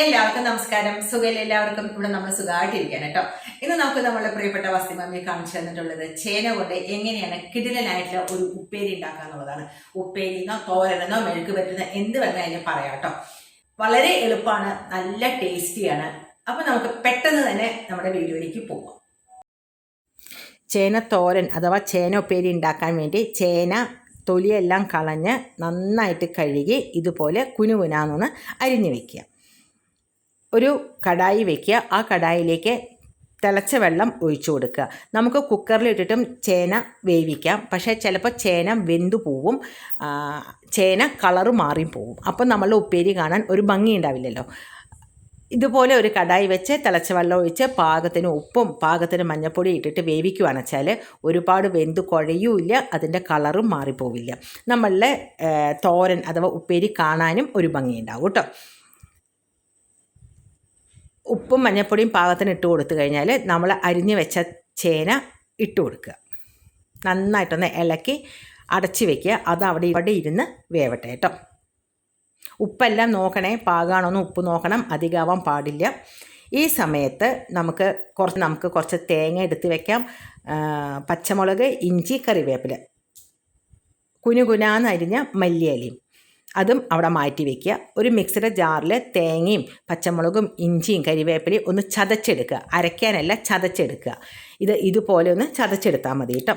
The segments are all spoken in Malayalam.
എല്ലാവർക്കും നമസ്കാരം. സുഖമില്ല എല്ലാവർക്കും. ഇവിടെ നമ്മൾ സുഖമായിട്ടിരിക്കാൻ കേട്ടോ. ഇന്ന് നമുക്ക് നമ്മളെ പ്രിയപ്പെട്ട വസ്തിമമ്മി കാണിച്ചു തന്നിട്ടുള്ളത് ചേന കൊണ്ട് എങ്ങനെയാണ് കിടിലനായിട്ടുള്ള ഒരു ഉപ്പേരി ഉണ്ടാക്കുക എന്നുള്ളതാണ്. ഉപ്പേരിന്നോ തോരനെന്നോ മെഴുക്ക് പറ്റുന്ന എന്ത് വേണമെങ്കിലും പറയാം കേട്ടോ. വളരെ എളുപ്പമാണ്, നല്ല ടേസ്റ്റിയാണ്. അപ്പൊ നമുക്ക് പെട്ടെന്ന് തന്നെ നമ്മുടെ വീഡിയോയിലേക്ക് പോകാം. ചേന തോരൻ അഥവാ ചേന ഉപ്പേരി ഉണ്ടാക്കാൻ വേണ്ടി ചേന തൊലിയെല്ലാം കളഞ്ഞ് നന്നായിട്ട് കഴുകി ഇതുപോലെ കുനുകുനാന്നൊന്ന് അരിഞ്ഞു വയ്ക്കുക. ഒരു കടായി വയ്ക്കുക. ആ കടായിലേക്ക് തിളച്ച വെള്ളം ഒഴിച്ചു കൊടുക്കുക. നമുക്ക് കുക്കറിലിട്ടിട്ടും ചേന വേവിക്കാം, പക്ഷേ ചിലപ്പോൾ ചേന വെന്തു പോവും, ചേന കളറ് മാറിപ്പോവും. അപ്പം നമ്മളുടെ ഉപ്പേരി കാണാൻ ഒരു ഭംഗി ഉണ്ടാവില്ലല്ലോ. ഇതുപോലെ ഒരു കടായി വെച്ച് തിളച്ച വെള്ളം ഒഴിച്ച് പാകത്തിന് ഉപ്പും പാകത്തിന് മഞ്ഞൾപ്പൊടി ഇട്ടിട്ട് വേവിക്കുകയാണെന്ന് വെച്ചാൽ ഒരുപാട് വെന്ത് കുഴയുമില്ല, അതിൻ്റെ കളറും മാറിപ്പോവില്ല. നമ്മളുടെ തോരൻ അഥവാ ഉപ്പേരി കാണാനും ഒരു ഭംഗിയുണ്ടാവും കേട്ടോ. ഉപ്പും മഞ്ഞൾപ്പൊടിയും പാകത്തിന് ഇട്ട് കൊടുത്തു കഴിഞ്ഞാൽ നമ്മൾ അരിഞ്ഞ് വെച്ച ചേന ഇട്ട് കൊടുക്കുക. നന്നായിട്ടൊന്ന് ഇളക്കി അടച്ച് വയ്ക്കുക. അത് ഇവിടെ ഇരുന്ന് വേവട്ടെ കേട്ടോ. ഉപ്പെല്ലാം നോക്കണേ, പാകമാണോന്ന് ഉപ്പ് നോക്കണം, അധികമാവാൻ പാടില്ല. ഈ സമയത്ത് നമുക്ക് കുറച്ച് തേങ്ങ എടുത്ത് വയ്ക്കാം, പച്ചമുളക്, ഇഞ്ചി, കറിവേപ്പില, കുനുകുനാന്ന് അരിഞ്ഞ മല്ലിയിലയും അതും അവിടെ മാറ്റി വയ്ക്കുക. ഒരു മിക്സിയുടെ ജാറിൽ തേങ്ങയും പച്ചമുളകും ഇഞ്ചിയും കരിവേപ്പിലയും ഒന്ന് ചതച്ചെടുക്കുക. അരയ്ക്കാനല്ല, ചതച്ചെടുക്കുക. ഇതുപോലെ ഒന്ന് ചതച്ചെടുത്താൽ മതി കേട്ടോ.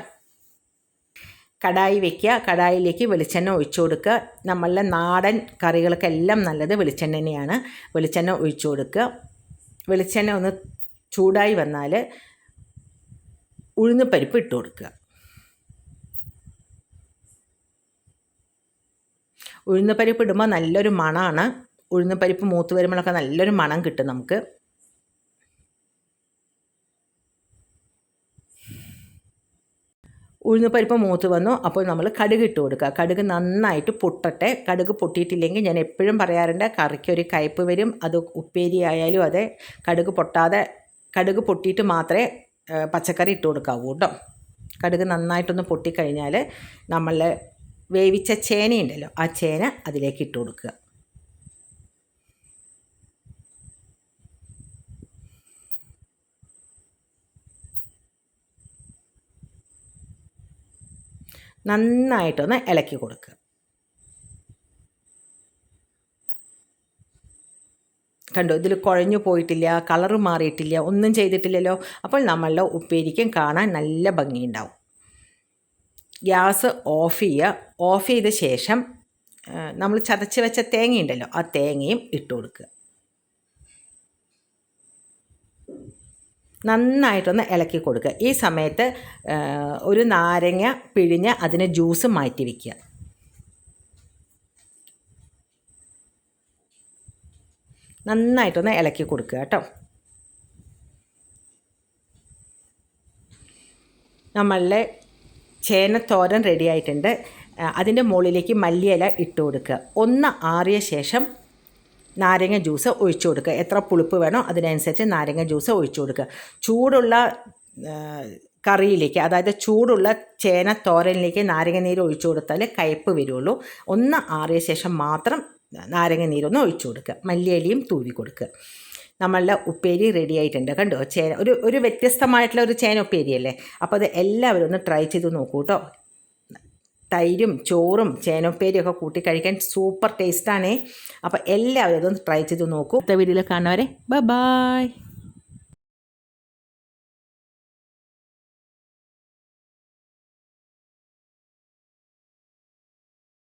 കടായി വയ്ക്കുക. കടായിലേക്ക് വെളിച്ചെണ്ണ ഒഴിച്ചു കൊടുക്കുക. നമ്മളുടെ നാടൻ കറികൾക്കെല്ലാം നല്ലത് വെളിച്ചെണ്ണ തന്നെയാണ്. വെളിച്ചെണ്ണ ഒഴിച്ചു കൊടുക്കുക. വെളിച്ചെണ്ണ ഒന്ന് ചൂടായി വന്നാൽ ഉഴുന്നുപരിപ്പ് ഇട്ട് കൊടുക്കുക. ഉഴുന്നുപരിപ്പ് ഇടുമ്പോൾ നല്ലൊരു മണമാണ്. ഉഴുന്നുപരിപ്പ് മൂത്ത് വരുമ്പോഴൊക്കെ നല്ലൊരു മണം കിട്ടും നമുക്ക്. ഉഴുന്നുപരിപ്പ് മൂത്ത് വന്നു. അപ്പോൾ നമ്മൾ കടുക് ഇട്ട് കൊടുക്കുക. കടുക് നന്നായിട്ട് പൊട്ടട്ടെ. കടുക് പൊട്ടിയിട്ടില്ലെങ്കിൽ ഞാൻ എപ്പോഴും പറയാറുണ്ട്, കറിക്കൊരു കയ്പ്പ് വരും. അത് ഉപ്പേരി ആയാലും അതെ, കടുക് പൊട്ടിയിട്ട് മാത്രമേ പച്ചക്കറി ഇട്ട് കൊടുക്കാവൂ കേട്ടോ. കടുക് നന്നായിട്ടൊന്ന് പൊട്ടിക്കഴിഞ്ഞാൽ നമ്മൾ വേവിച്ച ചേനയുണ്ടല്ലോ, ആ ചേന അതിലേക്ക് ഇട്ട് കൊടുക്കുക. നന്നായിട്ടൊന്ന് ഇളക്കി കൊടുക്കുക. കണ്ടോ, ഇതിൽ കുഴഞ്ഞു പോയിട്ടില്ല, കളറ് മാറിയിട്ടില്ല, ഒന്നും ചെയ്തിട്ടില്ലല്ലോ. അപ്പോൾ നമ്മളുടെ ഉപ്പേരിക്കും കാണാൻ നല്ല ഭംഗിയുണ്ടാവും. ഗ്യാസ് ഓഫ് ചെയ്യുക. ഓഫ് ചെയ്ത ശേഷം നമ്മൾ ചതച്ച് വെച്ച തേങ്ങയുണ്ടല്ലോ, ആ തേങ്ങയും ഇട്ട് കൊടുക്കുക. നന്നായിട്ടൊന്ന് ഇളക്കി കൊടുക്കുക. ഈ സമയത്ത് ഒരു നാരങ്ങ പിഴിഞ്ഞ് അതിന് ജ്യൂസ് മാറ്റി വയ്ക്കുക. നന്നായിട്ടൊന്ന് ഇളക്കി കൊടുക്കുക കേട്ടോ. നമ്മളുടെ ചേനത്തോരൻ റെഡി ആയിട്ടുണ്ട്. അതിൻ്റെ മുകളിലേക്ക് മല്ലിയില ഇട്ട് കൊടുക്കുക. ഒന്ന് ആറിയ ശേഷം നാരങ്ങ ജ്യൂസ് ഒഴിച്ചു കൊടുക്കുക. എത്ര പുളിപ്പ് വേണോ അതിനനുസരിച്ച് നാരങ്ങ ജ്യൂസ് ഒഴിച്ചു കൊടുക്കുക. ചൂടുള്ള കറിയിലേക്ക്, അതായത് ചൂടുള്ള ചേനത്തോരനിലേക്ക് നാരങ്ങ നീര് ഒഴിച്ചു കൊടുത്താൽ കയ്പ്പ് വരുള്ളൂ. ഒന്ന് ആറിയ ശേഷം മാത്രം നാരങ്ങ നീരൊന്ന് ഒഴിച്ചു കൊടുക്കുക. മല്ലിയിലയും തൂവി കൊടുക്കുക. നമ്മളുടെ ഉപ്പേരി റെഡി ആയിട്ടുണ്ട്. കണ്ടോ, ചേന ഒരു വ്യത്യസ്തമായിട്ടുള്ള ഒരു ചേന ഉപ്പേരിയല്ലേ. അപ്പോൾ അത് എല്ലാവരും ഒന്ന് ട്രൈ ചെയ്ത് നോക്കൂ കേട്ടോ. തൈരും ചോറും ചേനോപ്പേരിയൊക്കെ കൂട്ടി കഴിക്കാൻ സൂപ്പർ ടേസ്റ്റാണേ. അപ്പോൾ എല്ലാവരും അതൊന്ന് ട്രൈ ചെയ്ത് നോക്കൂ. അടുത്ത വീഡിയോയിൽ കാണുന്നവരെ ബൈ.